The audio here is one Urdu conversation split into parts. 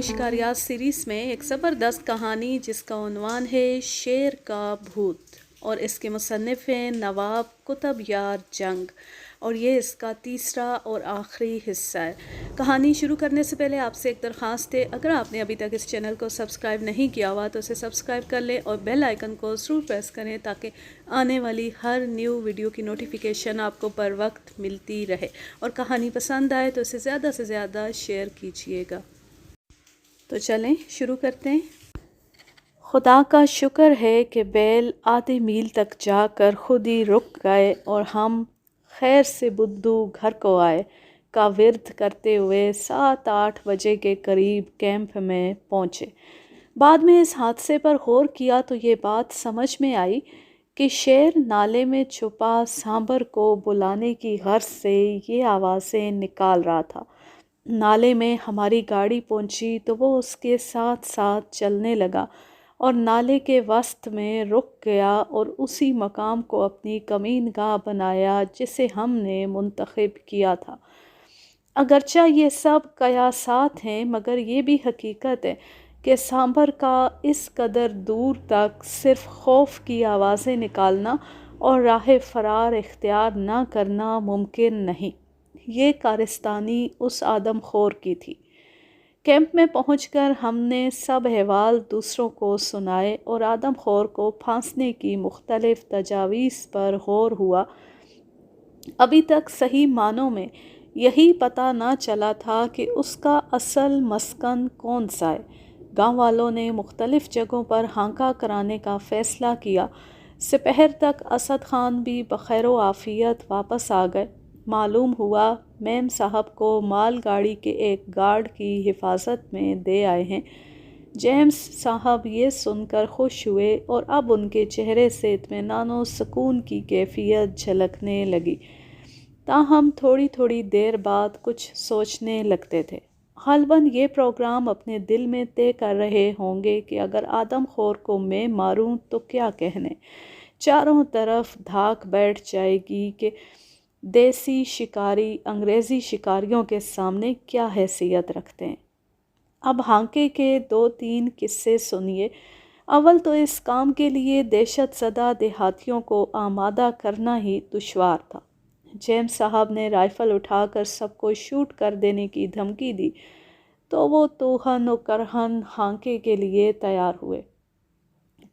شکاریات سیریز میں ایک زبردست کہانی جس کا عنوان ہے شیر کا بھوت، اور اس کے مصنف ہیں نواب قطب یار جنگ، اور یہ اس کا تیسرا اور آخری حصہ ہے۔ کہانی شروع کرنے سے پہلے آپ سے ایک درخواست ہے، اگر آپ نے ابھی تک اس چینل کو سبسکرائب نہیں کیا ہوا تو اسے سبسکرائب کر لیں اور بیل آئیکن کو ضرور پریس کریں تاکہ آنے والی ہر نیو ویڈیو کی نوٹیفیکیشن آپ کو پر وقت ملتی رہے، اور کہانی پسند آئے تو اسے زیادہ سے زیادہ شیئر کیجیے گا۔ تو چلیں شروع کرتے ہیں۔ خدا کا شکر ہے کہ بیل آدھے میل تک جا کر خود ہی رک گئے اور ہم خیر سے بدو گھر کو آئے کا ورد کرتے ہوئے 7-8 بجے کے قریب کیمپ میں پہنچے۔ بعد میں اس حادثے پر غور کیا تو یہ بات سمجھ میں آئی کہ شیر نالے میں چھپا سانبر کو بلانے کی غرض سے یہ آوازیں نکال رہا تھا۔ نالے میں ہماری گاڑی پہنچی تو وہ اس کے ساتھ ساتھ چلنے لگا اور نالے کے وسط میں رک گیا اور اسی مقام کو اپنی کمین گاہ بنایا جسے ہم نے منتخب کیا تھا۔ اگرچہ یہ سب قیاسات ہیں مگر یہ بھی حقیقت ہے کہ سانبر کا اس قدر دور تک صرف خوف کی آوازیں نکالنا اور راہ فرار اختیار نہ کرنا ممکن نہیں۔ یہ کارستانی اس آدم خور کی تھی۔ کیمپ میں پہنچ کر ہم نے سب احوال دوسروں کو سنائے اور آدم خور کو پھانسنے کی مختلف تجاویز پر غور ہوا۔ ابھی تک صحیح معنوں میں یہی پتہ نہ چلا تھا کہ اس کا اصل مسکن کون سا ہے۔ گاؤں والوں نے مختلف جگہوں پر ہانکا کرانے کا فیصلہ کیا۔ سپہر تک اسد خان بھی بخیر و عافیت واپس آ گئے۔ معلوم ہوا میم صاحب کو مال گاڑی کے ایک گارڈ کی حفاظت میں دے آئے ہیں۔ جیمز صاحب یہ سن کر خوش ہوئے اور اب ان کے چہرے سے اطمینان و سکون کی کیفیت جھلکنے لگی۔ تاہم تھوڑی تھوڑی دیر بعد کچھ سوچنے لگتے تھے۔ غالباً یہ پروگرام اپنے دل میں طے کر رہے ہوں گے کہ اگر آدم خور کو میں ماروں تو کیا کہنے۔ چاروں طرف دھاک بیٹھ جائے گی کہ دیسی شکاری انگریزی شکاریوں کے سامنے کیا حیثیت رکھتے ہیں۔ اب ہانکے کے 2-3 قصے سنیے۔ اول تو اس کام کے لیے دہشت زدہ دیہاتیوں کو آمادہ کرنا ہی دشوار تھا۔ جیمز صاحب نے رائفل اٹھا کر سب کو شوٹ کر دینے کی دھمکی دی تو وہ توہن و کرہن ہانکے کے لیے تیار ہوئے۔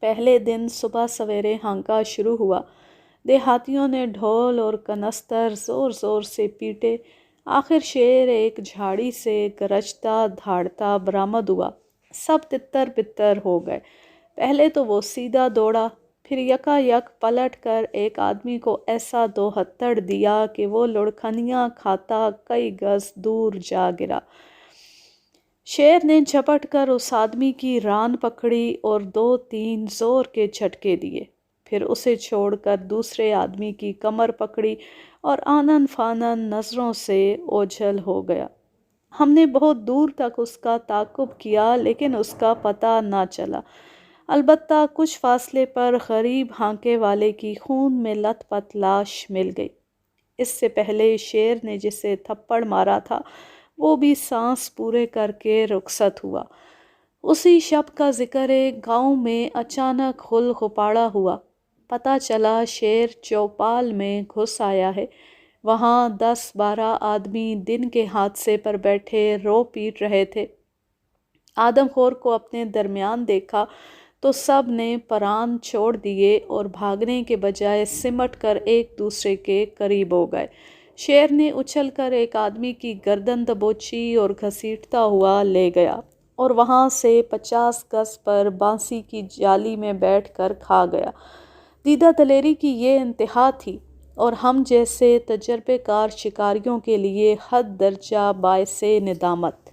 پہلے دن صبح سویرے ہانکا شروع ہوا۔ دیہاتیوں نے ڈھول اور کنستر زور زور سے پیٹے۔ آخر شیر ایک جھاڑی سے گرجتا دھاڑتا برآمد ہوا۔ سب تتر بتر ہو گئے۔ پہلے تو وہ سیدھا دوڑا، پھر یکا یک پلٹ کر ایک آدمی کو ایسا 2 ہتھڑ دیا کہ وہ لڑکھنیاں کھاتا کئی گز دور جا گرا۔ شیر نے جھپٹ کر اس آدمی کی ران پکڑی اور 2-3 زور کے جھٹکے دیے، پھر اسے چھوڑ کر دوسرے آدمی کی کمر پکڑی اور آنن فانن نظروں سے اوجھل ہو گیا۔ ہم نے بہت دور تک اس کا تعاقب کیا لیکن اس کا پتہ نہ چلا۔ البتہ کچھ فاصلے پر غریب ہانکے والے کی خون میں لت پت لاش مل گئی۔ اس سے پہلے شیر نے جسے تھپڑ مارا تھا وہ بھی سانس پورے کر کے رخصت ہوا۔ اسی شب کا ذکر ہے، گاؤں میں اچانک ہل ہپاڑا ہوا۔ پتہ چلا شیر چوپال میں گھس آیا ہے۔ وہاں 10-12 آدمی دن کے حادثے پر بیٹھے رو پیٹ رہے تھے۔ آدم خور کو اپنے درمیان دیکھا تو سب نے پران چھوڑ دیے اور بھاگنے کے بجائے سمٹ کر ایک دوسرے کے قریب ہو گئے۔ شیر نے اچھل کر ایک آدمی کی گردن دبوچی اور گھسیٹتا ہوا لے گیا اور وہاں سے 50 گز پر بانسی کی جالی میں بیٹھ کر کھا گیا۔ دیدہ دلیری کی یہ انتہا تھی اور ہم جیسے تجربے کار شکاریوں کے لیے حد درجہ باعث ندامت۔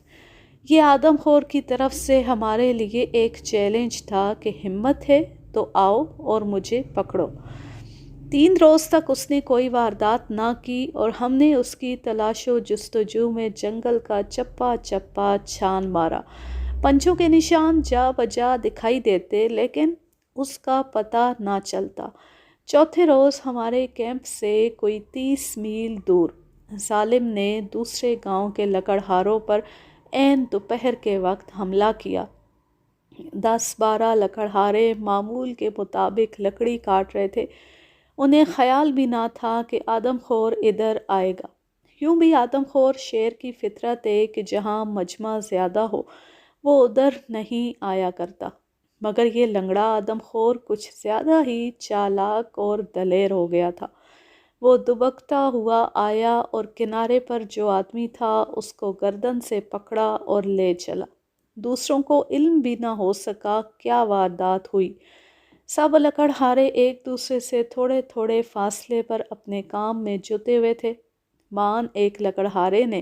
یہ آدم خور کی طرف سے ہمارے لیے ایک چیلنج تھا کہ ہمت ہے تو آؤ اور مجھے پکڑو۔ 3 روز تک اس نے کوئی واردات نہ کی اور ہم نے اس کی تلاش و جستجو میں جنگل کا چپا چپا چھان مارا۔ پنجوں کے نشان جا بجا دکھائی دیتے لیکن اس کا پتہ نہ چلتا۔ چوتھے روز ہمارے کیمپ سے کوئی 30 میل دور ظالم نے دوسرے گاؤں کے لکڑہاروں پر عین دوپہر کے وقت حملہ کیا۔ 10-12 لکڑہارے معمول کے مطابق لکڑی کاٹ رہے تھے۔ انہیں خیال بھی نہ تھا کہ آدم خور ادھر آئے گا۔ یوں بھی آدم خور شیر کی فطرت ہے کہ جہاں مجمع زیادہ ہو وہ ادھر نہیں آیا کرتا، مگر یہ لنگڑا آدم خور کچھ زیادہ ہی چالاک اور دلیر ہو گیا تھا۔ وہ دبکتا ہوا آیا اور کنارے پر جو آدمی تھا اس کو گردن سے پکڑا اور لے چلا۔ دوسروں کو علم بھی نہ ہو سکا کیا واردات ہوئی۔ سب لکڑہارے ایک دوسرے سے تھوڑے تھوڑے فاصلے پر اپنے کام میں جٹے ہوئے تھے۔ مان ایک لکڑہارے نے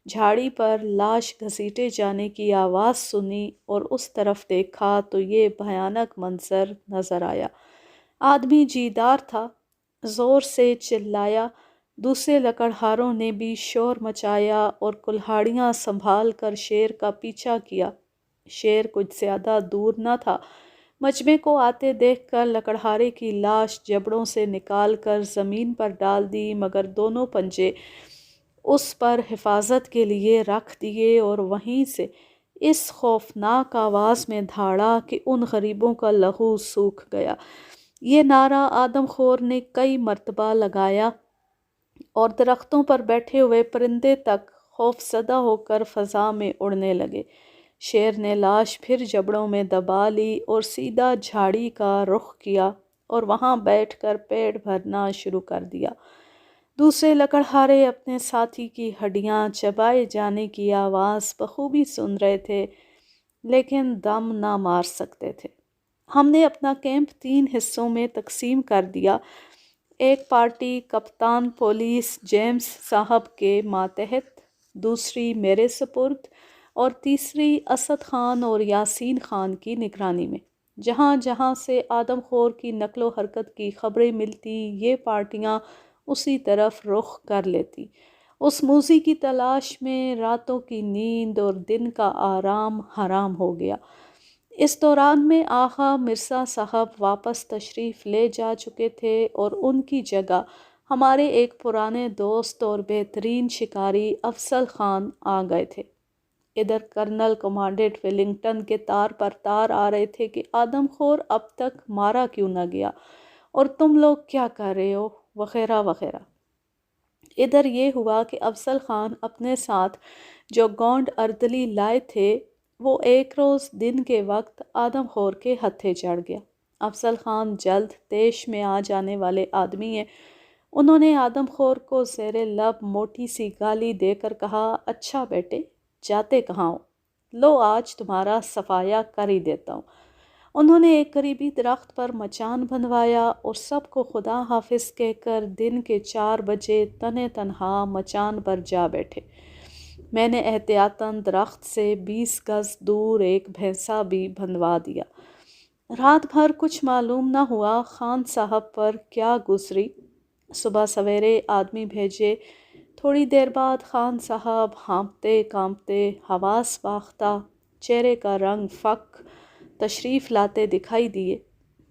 جھاڑی پر لاش گھسیٹے جانے کی آواز سنی اور اس طرف دیکھا تو یہ بھیانک منظر نظر آیا۔ آدمی جیدار تھا، زور سے چلایا۔ دوسرے لکڑہاروں نے بھی شور مچایا اور کلہاڑیاں سنبھال کر شیر کا پیچھا کیا۔ شیر کچھ زیادہ دور نہ تھا۔ مجمع کو آتے دیکھ کر لکڑہارے کی لاش جبڑوں سے نکال کر زمین پر ڈال دی، مگر دونوں پنجے اس پر حفاظت کے لیے رکھ دیے اور وہیں سے اس خوفناک آواز میں دھاڑا کہ ان غریبوں کا لہو سوکھ گیا۔ یہ نعرہ آدم خور نے کئی مرتبہ لگایا اور درختوں پر بیٹھے ہوئے پرندے تک خوف زدہ ہو کر فضا میں اڑنے لگے۔ شیر نے لاش پھر جبڑوں میں دبا لی اور سیدھا جھاڑی کا رخ کیا اور وہاں بیٹھ کر پیٹ بھرنا شروع کر دیا۔ دوسرے لکڑہارے اپنے ساتھی کی ہڈیاں چبائے جانے کی آواز بخوبی سن رہے تھے، لیکن دم نہ مار سکتے تھے۔ ہم نے اپنا کیمپ 3 حصوں میں تقسیم کر دیا۔ ایک پارٹی کپتان پولیس جیمز صاحب کے ماتحت، دوسری میرے سپرد اور تیسری اسد خان اور یاسین خان کی نگرانی میں۔ جہاں جہاں سے آدم خور کی نقل و حرکت کی خبریں ملتی یہ پارٹیاں اسی طرف رخ کر لیتی۔ اس موذی کی تلاش میں راتوں کی نیند اور دن کا آرام حرام ہو گیا۔ اس دوران میں آغا مرزا صاحب واپس تشریف لے جا چکے تھے اور ان کی جگہ ہمارے ایک پرانے دوست اور بہترین شکاری افضل خان آ گئے تھے۔ ادھر کرنل کمانڈنٹ ویلنگٹن کے تار پر تار آ رہے تھے کہ آدم خور اب تک مارا کیوں نہ گیا اور تم لوگ کیا کر رہے ہو، وغیرہ وغیرہ۔ ادھر یہ ہوا کہ افضل خان اپنے ساتھ جو گونڈ اردلی لائے تھے وہ ایک روز دن کے وقت آدم خور کے ہتھے چڑھ گیا۔ افضل خان جلد تیش میں آ جانے والے آدمی ہیں۔ انہوں نے آدم خور کو زیر لب موٹی سی گالی دے کر کہا، اچھا بیٹے جاتے کہاں ہو، لو آج تمہارا صفایا کر ہی دیتا ہوں۔ انہوں نے ایک قریبی درخت پر مچان بندھوایا اور سب کو خدا حافظ کہہ کر دن کے 4 بجے تنے تنہا مچان پر جا بیٹھے۔ میں نے احتیاطاً درخت سے 20 گز دور ایک بھینسا بھی بندھوا دیا۔ رات بھر کچھ معلوم نہ ہوا خان صاحب پر کیا گزری۔ صبح سویرے آدمی بھیجے۔ تھوڑی دیر بعد خان صاحب ہانپتے کانپتے، حواس باختہ، چہرے کا رنگ فک، تشریف لاتے دکھائی دیے۔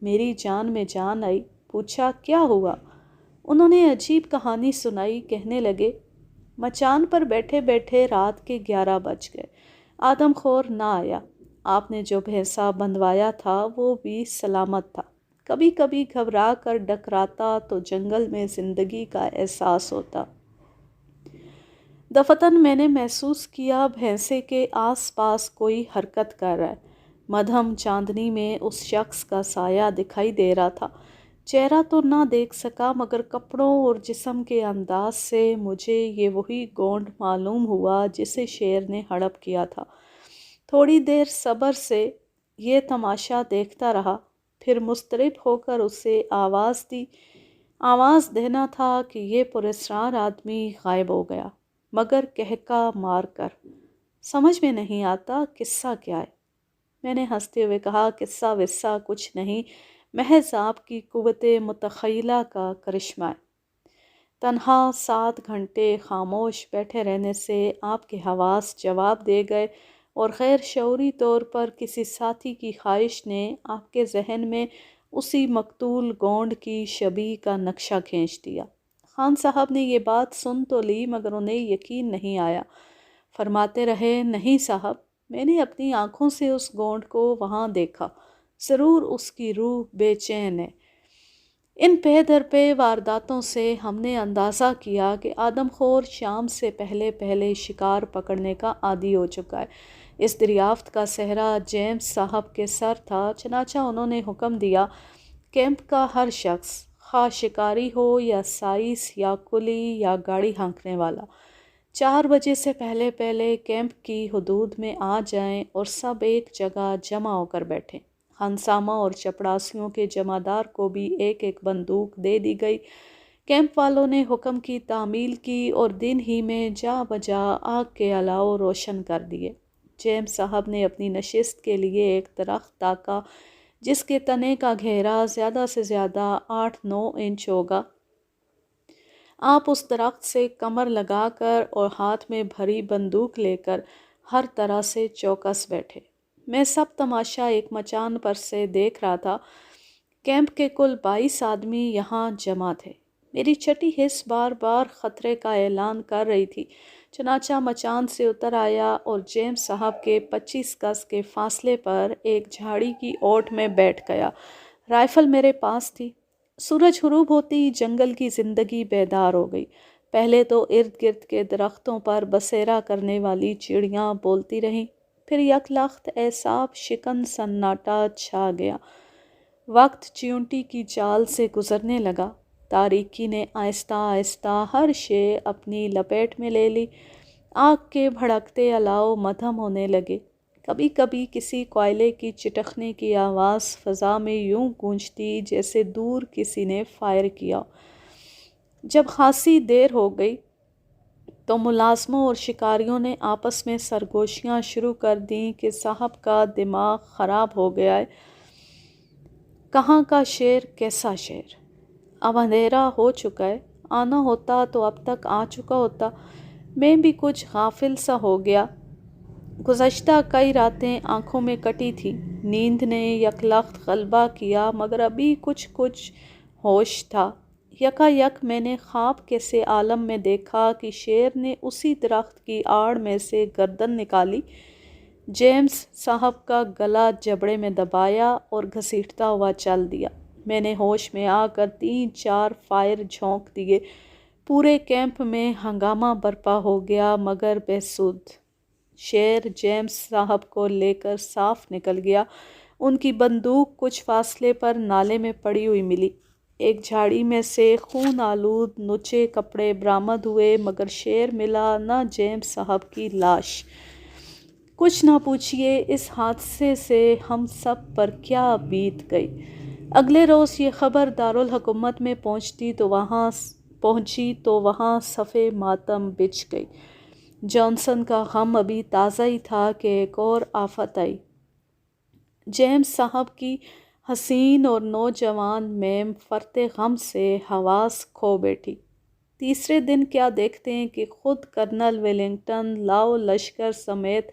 میری جان میں جان آئی۔ پوچھا کیا ہوا؟ انہوں نے عجیب کہانی سنائی۔ کہنے لگے، مچان پر بیٹھے بیٹھے رات کے 11 بج گئے، آدم خور نہ آیا۔ آپ نے جو بھینسا بندھوایا تھا وہ بھی سلامت تھا۔ کبھی کبھی گھبرا کر ڈکراتا تو جنگل میں زندگی کا احساس ہوتا۔ دفتن میں نے محسوس کیا بھینسے کے آس پاس کوئی حرکت کر رہا ہے۔ مدھم چاندنی میں اس شخص کا سایہ دکھائی دے رہا تھا۔ چہرہ تو نہ دیکھ سکا مگر کپڑوں اور جسم کے انداز سے مجھے یہ وہی گونڈ معلوم ہوا جسے شیر نے ہڑپ کیا تھا۔ تھوڑی دیر صبر سے یہ تماشا دیکھتا رہا، پھر مضطرب ہو کر اسے آواز دی۔ آواز دینا تھا کہ یہ پراسرار آدمی غائب ہو گیا، مگر کہکا مار کر۔ سمجھ میں نہیں آتا قصہ کیا ہے۔ میں نے ہنستے ہوئے کہا، قصہ وصہ کچھ نہیں، محض آپ کی قوت متخیلہ کا کرشمہ ہے۔ تنہا 7 گھنٹے خاموش بیٹھے رہنے سے آپ کے حواس جواب دے گئے اور غیر شعوری طور پر کسی ساتھی کی خواہش نے آپ کے ذہن میں اسی مقتول گونڈ کی شبیہ کا نقشہ کھینچ دیا۔ خان صاحب نے یہ بات سن تو لی مگر انہیں یقین نہیں آیا۔ فرماتے رہے، نہیں صاحب، میں نے اپنی آنکھوں سے اس گونڈ کو وہاں دیکھا، ضرور اس کی روح بے چین ہے۔ ان پے در پے وارداتوں سے ہم نے اندازہ کیا کہ آدم خور شام سے پہلے پہلے شکار پکڑنے کا عادی ہو چکا ہے۔ اس دریافت کا صحرا جیمز صاحب کے سر تھا، چنانچہ انہوں نے حکم دیا، کیمپ کا ہر شخص، خواہ شکاری ہو یا سائس یا کلی یا گاڑی ہانکنے والا، 4 بجے سے پہلے پہلے کیمپ کی حدود میں آ جائیں اور سب ایک جگہ جمع ہو کر بیٹھیں۔ خانسامہ اور چپڑاسیوں کے جمعدار کو بھی ایک ایک بندوق دے دی گئی۔ کیمپ والوں نے حکم کی تعمیل کی اور دن ہی میں جا بجا آگ کے الاؤ روشن کر دیے۔ جیمز صاحب نے اپنی نشست کے لیے ایک درخت تاکا جس کے تنے کا گھیرا زیادہ سے زیادہ 8-9 انچ ہوگا۔ آپ اس درخت سے کمر لگا کر اور ہاتھ میں بھری بندوق لے کر ہر طرح سے چوکس بیٹھے۔ میں سب تماشا ایک مچان پر سے دیکھ رہا تھا۔ کیمپ کے کل 22 آدمی یہاں جمع تھے۔ میری چھٹی حس بار بار خطرے کا اعلان کر رہی تھی، چنانچہ مچان سے اتر آیا اور جیمز صاحب کے 25 گز کے فاصلے پر ایک جھاڑی کی اوٹ میں بیٹھ گیا۔ رائفل میرے پاس تھی۔ سورج غروب ہوتی جنگل کی زندگی بیدار ہو گئی۔ پہلے تو ارد گرد کے درختوں پر بسیرا کرنے والی چڑیاں بولتی رہیں، پھر یک لخت اعصاب شکن سناٹا چھا گیا۔ وقت چیونٹی کی چال سے گزرنے لگا۔ تاریکی نے آہستہ آہستہ ہر شے اپنی لپیٹ میں لے لی۔ آگ کے بھڑکتے الاؤ مدھم ہونے لگے۔ کبھی کبھی کسی کوئلے کی چٹکنے کی آواز فضا میں یوں گونجتی جیسے دور کسی نے فائر کیا۔ جب خاصی دیر ہو گئی تو ملازموں اور شکاریوں نے آپس میں سرگوشیاں شروع کر دیں کہ صاحب کا دماغ خراب ہو گیا ہے، کہاں کا شیر کیسا شیر، اب اندھیرا ہو چکا ہے، آنا ہوتا تو اب تک آ چکا ہوتا۔ میں بھی کچھ غافل سا ہو گیا۔ گزشتہ کئی راتیں آنکھوں میں کٹی تھی، نیند نے یک لخت غلبہ کیا، مگر ابھی کچھ ہوش تھا۔ یکا یک میں نے خواب کے سے عالم میں دیکھا کہ شیر نے اسی درخت کی آڑ میں سے گردن نکالی، جیمز صاحب کا گلا جبڑے میں دبایا اور گھسیٹتا ہوا چل دیا۔ میں نے ہوش میں آ کر 3-4 فائر جھونک دیے۔ پورے کیمپ میں ہنگامہ برپا ہو گیا، مگر بے سود۔ شیر جیمز صاحب کو لے کر صاف نکل گیا۔ ان کی بندوق کچھ فاصلے پر نالے میں پڑی ہوئی ملی۔ ایک جھاڑی میں سے خون آلود نچے کپڑے برآمد ہوئے، مگر شیر ملا نہ جیمز صاحب کی لاش۔ کچھ نہ پوچھئے اس حادثے سے ہم سب پر کیا بیت گئی۔ اگلے روز یہ خبر دارالحکومت میں پہنچی تو وہاں صفِ ماتم بچھ گئی۔ جانسن کا غم ابھی تازہ ہی تھا کہ ایک اور آفت آئی۔ جیمز صاحب کی حسین اور نوجوان میم فرط غم سے حواس کھو بیٹھی۔ تیسرے دن کیا دیکھتے ہیں کہ خود کرنل ویلنگٹن لاؤ لشکر سمیت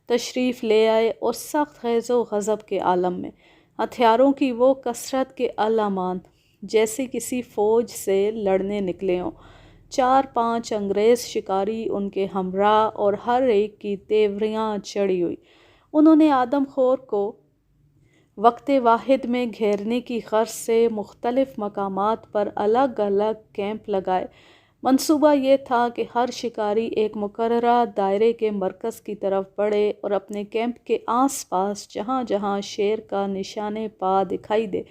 تشریف لے آئے اور سخت غیظ و غضب کے عالم میں، ہتھیاروں کی وہ کثرت کے الامان، جیسے کسی فوج سے لڑنے نکلے ہوں۔ 4-5 انگریز شکاری ان کے ہمراہ اور ہر ایک کی تیوریاں چڑھی ہوئی۔ انہوں نے آدم خور کو وقت واحد میں گھیرنے کی غرض سے مختلف مقامات پر الگ الگ کیمپ لگائے۔ منصوبہ یہ تھا کہ ہر شکاری ایک مقررہ دائرے کے مرکز کی طرف بڑھے اور اپنے کیمپ کے آس پاس جہاں جہاں شیر کا نشان پا دکھائی دے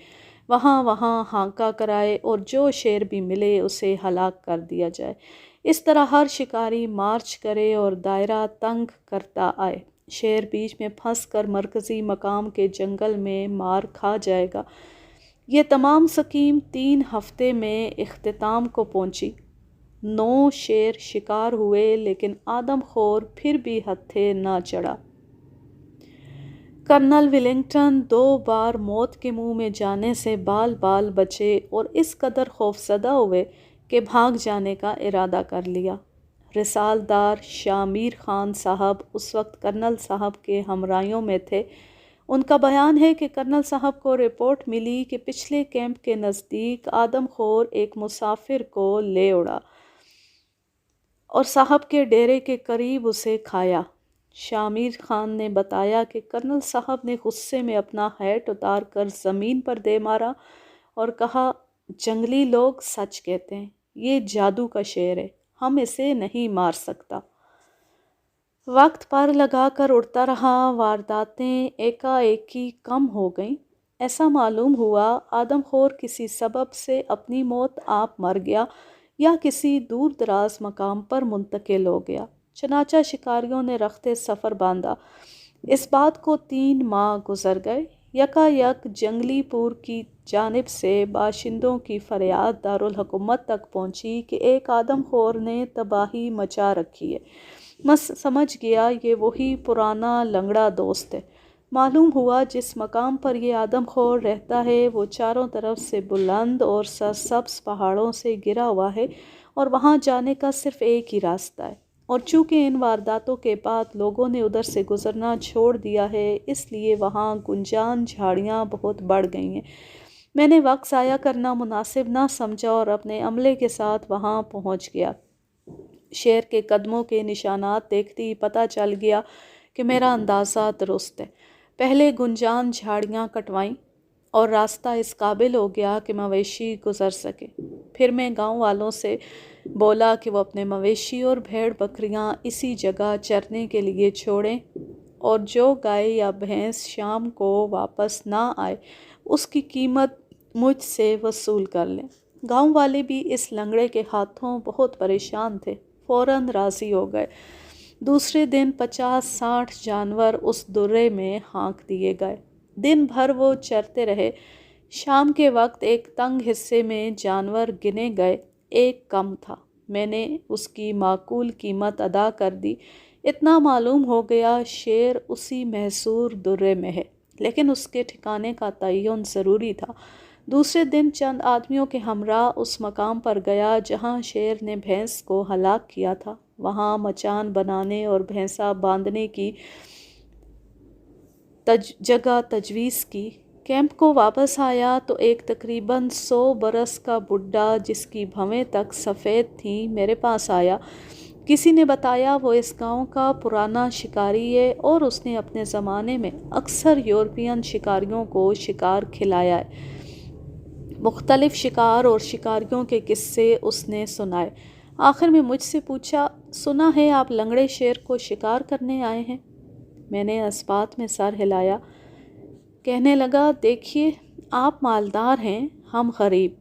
وہاں وہاں ہانکا کرائے اور جو شیر بھی ملے اسے ہلاک کر دیا جائے۔ اس طرح ہر شکاری مارچ کرے اور دائرہ تنگ کرتا آئے۔ شیر بیچ میں پھنس کر مرکزی مقام کے جنگل میں مار کھا جائے گا۔ یہ تمام سکیم 3 ہفتے میں اختتام کو پہنچی۔ 9 شیر شکار ہوئے، لیکن آدم خور پھر بھی ہتھے نہ چڑھا۔ کرنل ویلنگٹن 2 بار موت کے منہ میں جانے سے بال بال بچے اور اس قدر خوفزدہ ہوئے کہ بھاگ جانے کا ارادہ کر لیا۔ رسالدار شاہ میر خان صاحب اس وقت کرنل صاحب کے ہمراہیوں میں تھے۔ ان کا بیان ہے کہ کرنل صاحب کو رپورٹ ملی کہ پچھلے کیمپ کے نزدیک آدم خور ایک مسافر کو لے اڑا۔ اور صاحب کے ڈیرے کے قریب اسے کھایا۔ شامیر خان نے بتایا کہ کرنل صاحب نے غصے میں اپنا ہیٹ اتار کر زمین پر دے مارا اور کہا، جنگلی لوگ سچ کہتے ہیں، یہ جادو کا شیر ہے، ہم اسے نہیں مار سکتا۔ وقت پر لگا کر اڑتا رہا، وارداتیں ایکا ایکی کم ہو گئیں۔ ایسا معلوم ہوا آدم خور کسی سبب سے اپنی موت آپ مر گیا یا کسی دور دراز مقام پر منتقل ہو گیا۔ چنانچہ شکاریوں نے رخت سفر باندھا۔ اس بات کو 3 ماہ گزر گئے۔ یکا یک جنگلی پور کی جانب سے باشندوں کی فریاد دارالحکومت تک پہنچی کہ ایک آدم خور نے تباہی مچا رکھی ہے۔ سمجھ گیا یہ وہی پرانا لنگڑا دوست ہے۔ معلوم ہوا جس مقام پر یہ آدم خور رہتا ہے وہ چاروں طرف سے بلند اور سرسبز پہاڑوں سے گھرا ہوا ہے اور وہاں جانے کا صرف ایک ہی راستہ ہے، اور چونکہ ان وارداتوں کے بعد لوگوں نے ادھر سے گزرنا چھوڑ دیا ہے اس لیے وہاں گنجان جھاڑیاں بہت بڑھ گئی ہیں۔ میں نے وقت ضائع کرنا مناسب نہ سمجھا اور اپنے عملے کے ساتھ وہاں پہنچ گیا۔ شیر کے قدموں کے نشانات دیکھتے ہی پتہ چل گیا کہ میرا اندازہ درست ہے۔ پہلے گنجان جھاڑیاں کٹوائیں اور راستہ اس قابل ہو گیا کہ مویشی گزر سکے۔ پھر میں گاؤں والوں سے بولا کہ وہ اپنے مویشی اور بھیڑ بکریاں اسی جگہ چرنے کے لیے چھوڑیں اور جو گائے یا بھینس شام کو واپس نہ آئے اس کی قیمت مجھ سے وصول کر لیں۔ گاؤں والے بھی اس لنگڑے کے ہاتھوں بہت پریشان تھے، فوراً راضی ہو گئے۔ دوسرے دن 50-60 جانور اس درے میں ہانک دیے گئے۔ دن بھر وہ چرتے رہے۔ شام کے وقت ایک تنگ حصے میں جانور گنے گئے، ایک کم تھا۔ میں نے اس کی معقول قیمت ادا کر دی۔ اتنا معلوم ہو گیا شیر اسی محصور درے میں ہے، لیکن اس کے ٹھکانے کا تعین ضروری تھا۔ دوسرے دن چند آدمیوں کے ہمراہ اس مقام پر گیا جہاں شیر نے بھینس کو ہلاک کیا تھا۔ وہاں مچان بنانے اور بھینسا باندھنے کی جگہ تجویز کی۔ کیمپ کو واپس آیا تو ایک تقریباً 100 برس کا بڈھا جس کی بھویں تک سفید تھیں میرے پاس آیا۔ کسی نے بتایا وہ اس گاؤں کا پرانا شکاری ہے اور اس نے اپنے زمانے میں اکثر یورپین شکاریوں کو شکار کھلایا ہے۔ مختلف شکار اور شکاریوں کے قصے اس نے سنائے۔ آخر میں مجھ سے پوچھا، سنا ہے آپ لنگڑے شیر کو شکار کرنے آئے ہیں؟ میں نے اس بات میں سر ہلایا۔ کہنے لگا، دیکھیے آپ مالدار ہیں، ہم غریب،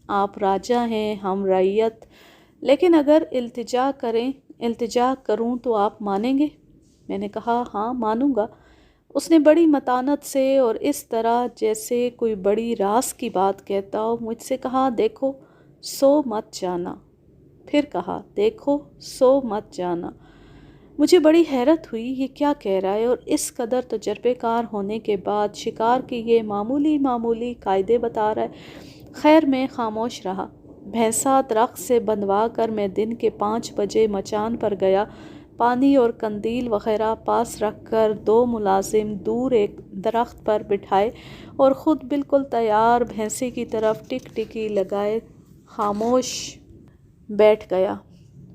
آپ راجا ہیں، ہم رعیت، لیکن اگر التجا کروں تو آپ مانیں گے؟ میں نے کہا، ہاں مانوں گا۔ اس نے بڑی متانت سے اور اس طرح جیسے کوئی بڑی راز کی بات کہتا ہو مجھ سے کہا، دیکھو 100 مت جانا۔ پھر کہا، دیکھو 100 مت جانا۔ مجھے بڑی حیرت ہوئی، یہ کیا کہہ رہا ہے، اور اس قدر تجربے کار ہونے کے بعد شکار کے یہ معمولی قاعدے بتا رہا ہے۔ خیر میں خاموش رہا۔ بھینسا درخت سے بندھوا کر میں دن کے 5 بجے مچان پر گیا۔ پانی اور قندیل وغیرہ پاس رکھ کر 2 ملازم دور ایک درخت پر بٹھائے اور خود بالکل تیار بھینسے کی طرف ٹکی لگائے خاموش بیٹھ گیا۔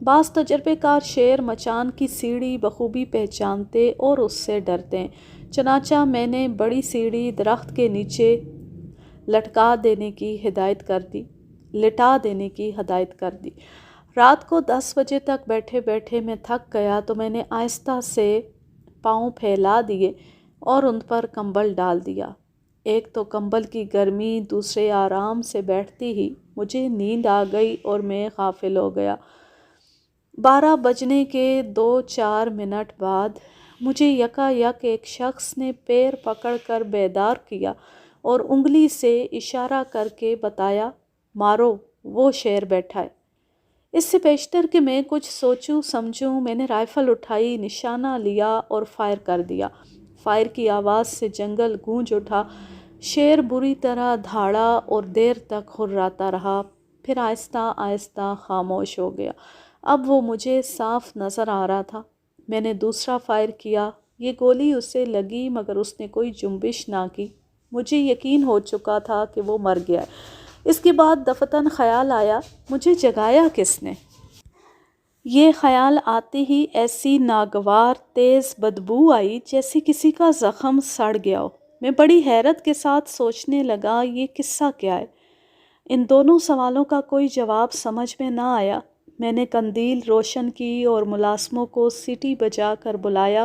بعض تجربے کار شیر مچان کی سیڑھی بخوبی پہچانتے اور اس سے ڈرتے ہیں، چنانچہ میں نے بڑی سیڑھی درخت کے نیچے لٹا دینے کی ہدایت کر دی۔ رات کو 10 بجے تک بیٹھے بیٹھے میں تھک گیا تو میں نے آہستہ سے پاؤں پھیلا دیے اور ان پر کمبل ڈال دیا۔ ایک تو کمبل کی گرمی، دوسرے آرام سے بیٹھتی ہی مجھے نیند آ گئی اور میں غافل ہو گیا۔ 12 بجنے کے 2-4 منٹ بعد مجھے یکا یک ایک شخص نے پیر پکڑ کر بیدار کیا اور انگلی سے اشارہ کر کے بتایا، مارو، وہ شیر بیٹھا ہے۔ اس سے بیشتر کہ میں کچھ سوچوں سمجھوں، میں نے رائفل اٹھائی، نشانہ لیا اور فائر کر دیا۔ فائر کی آواز سے جنگل گونج اٹھا۔ شیر بری طرح دھاڑا اور دیر تک ہرراتا رہا، پھر آہستہ آہستہ خاموش ہو گیا۔ اب وہ مجھے صاف نظر آ رہا تھا۔ میں نے دوسرا فائر کیا۔ یہ گولی اسے لگی مگر اس نے کوئی جنبش نہ کی۔ مجھے یقین ہو چکا تھا کہ وہ مر گیا ہے۔ اس کے بعد دفتن خیال آیا، مجھے جگایا کس نے؟ یہ خیال آتے ہی ایسی ناگوار تیز بدبو آئی جیسے کسی کا زخم سڑ گیا ہو۔ میں بڑی حیرت کے ساتھ سوچنے لگا یہ قصہ کیا ہے؟ ان دونوں سوالوں کا کوئی جواب سمجھ میں نہ آیا۔ میں نے قندیل روشن کی اور ملازموں کو سیٹی بجا کر بلایا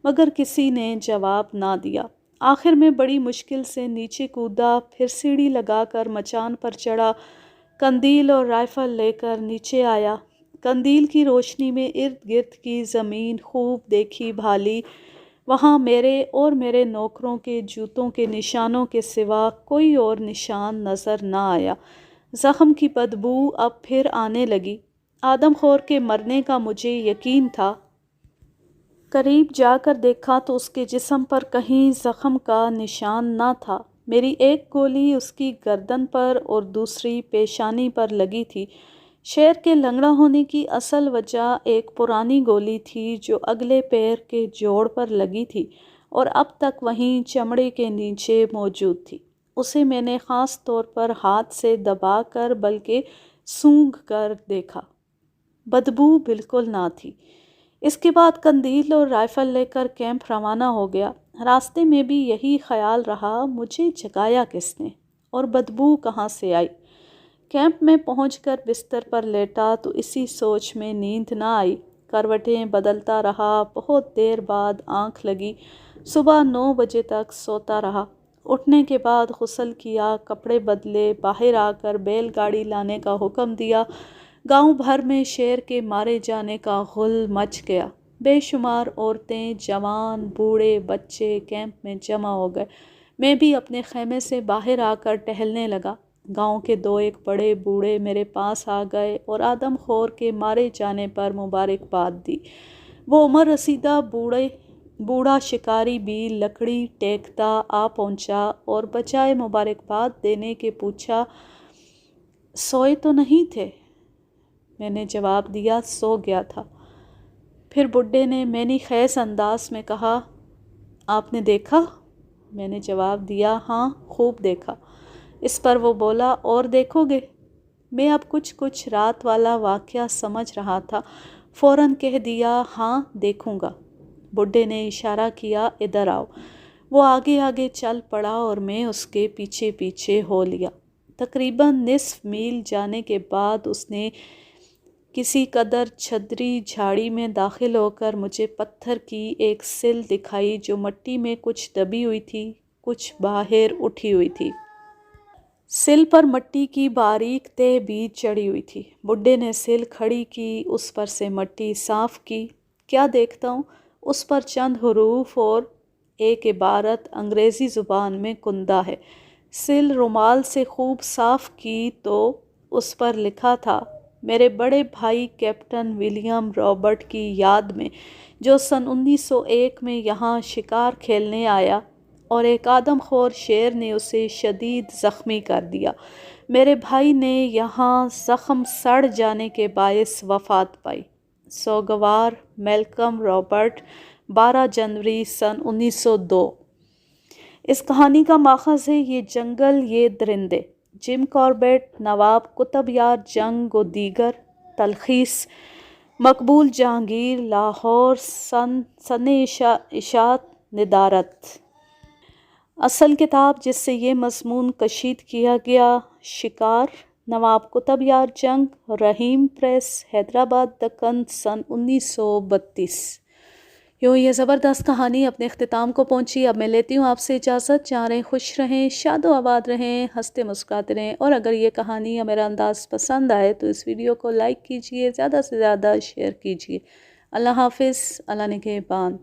مگر کسی نے جواب نہ دیا۔ آخر میں بڑی مشکل سے نیچے کودا، پھر سیڑھی لگا کر مچان پر چڑھا، قندیل اور رائفل لے کر نیچے آیا۔ قندیل کی روشنی میں ارد گرد کی زمین خوب دیکھی بھالی۔ وہاں میرے اور میرے نوکروں کے جوتوں کے نشانوں کے سوا کوئی اور نشان نظر نہ آیا۔ زخم کی بدبو اب پھر آنے لگی۔ آدم خور کے مرنے کا مجھے یقین تھا۔ قریب جا کر دیکھا تو اس کے جسم پر کہیں زخم کا نشان نہ تھا۔ میری ایک گولی اس کی گردن پر اور دوسری پیشانی پر لگی تھی۔ شیر کے لنگڑا ہونے کی اصل وجہ ایک پرانی گولی تھی جو اگلے پیر کے جوڑ پر لگی تھی اور اب تک وہیں چمڑے کے نیچے موجود تھی۔ اسے میں نے خاص طور پر ہاتھ سے دبا کر بلکہ سونگھ کر دیکھا۔ بدبو بالکل نہ تھی۔ اس کے بعد قندیل اور رائفل لے کر کیمپ روانہ ہو گیا۔ راستے میں بھی یہی خیال رہا، مجھے جگایا کس نے اور بدبو کہاں سے آئی؟ کیمپ میں پہنچ کر بستر پر لیٹا تو اسی سوچ میں نیند نہ آئی۔ کروٹیں بدلتا رہا، بہت دیر بعد آنکھ لگی۔ صبح 9 بجے تک سوتا رہا۔ اٹھنے کے بعد غسل کیا، کپڑے بدلے، باہر آ کر بیل گاڑی لانے کا حکم دیا۔ گاؤں بھر میں شیر کے مارے جانے کا غل مچ گیا۔ بے شمار عورتیں، جوان، بوڑھے، بچے کیمپ میں جمع ہو گئے۔ میں بھی اپنے خیمے سے باہر آ کر ٹہلنے لگا۔ گاؤں کے 2-1 بڑے بوڑھے میرے پاس آ گئے اور آدم خور کے مارے جانے پر مبارکباد دی۔ وہ عمر رسیدہ بوڑھا شکاری بھی لکڑی ٹیکتا آ پہنچا اور بجائے مبارکباد دینے کے پوچھا، سوئے تو نہیں تھے؟ میں نے جواب دیا، سو گیا تھا۔ پھر بڈھے نے مینی خیز انداز میں کہا، آپ نے دیکھا؟ میں نے جواب دیا، ہاں خوب دیکھا۔ اس پر وہ بولا، اور دیکھو گے؟ میں اب کچھ رات والا واقعہ سمجھ رہا تھا، فوراً کہہ دیا، ہاں دیکھوں گا۔ بڈھے نے اشارہ کیا، ادھر آؤ۔ وہ آگے آگے چل پڑا اور میں اس کے پیچھے پیچھے ہو لیا۔ تقریباً نصف میل جانے کے بعد اس نے کسی قدر چھدری جھاڑی میں داخل ہو کر مجھے پتھر کی ایک سل دکھائی جو مٹی میں کچھ دبی ہوئی تھی، کچھ باہر اٹھی ہوئی تھی۔ سل پر مٹی کی باریک تہ بھی چڑھی ہوئی تھی۔ بڈھے نے سل کھڑی کی، اس پر سے مٹی صاف کی۔ کیا دیکھتا ہوں؟ اس پر چند حروف اور ایک عبارت انگریزی زبان میں کندہ ہے۔ سل رومال سے خوب صاف کی تو اس پر لکھا تھا، میرے بڑے بھائی کیپٹن ولیم رابرٹ کی یاد میں، جو سن 1901 میں یہاں شکار کھیلنے آیا اور ایک آدم خور شیر نے اسے شدید زخمی کر دیا۔ میرے بھائی نے یہاں زخم سڑ جانے کے باعث وفات پائی۔ سوگوار میلکم رابرٹ، 12 جنوری سن 1902۔ اس کہانی کا ماخذ ہے یہ جنگل یہ درندے، جم کاربیٹ، نواب قطب یار جنگ و دیگر۔ تلخیص: مقبول جہانگیر، لاہور، سن اشاعت ندارت۔ اصل کتاب جس سے یہ مضمون کشید کیا گیا، شکار، نواب قطب یار جنگ، رحیم پریس، حیدرآباد، دکن، سن 1932۔ یوں یہ زبردست کہانی اپنے اختتام کو پہنچی۔ اب میں لیتی ہوں آپ سے اجازت۔ جہاں رہیں خوش رہیں، شاد و آباد رہیں، ہنستے مسکراتے رہیں، اور اگر یہ کہانی یا میرا انداز پسند آئے تو اس ویڈیو کو لائک کیجئے، زیادہ سے زیادہ شیئر کیجئے۔ اللہ حافظ، اللہ نگہبان۔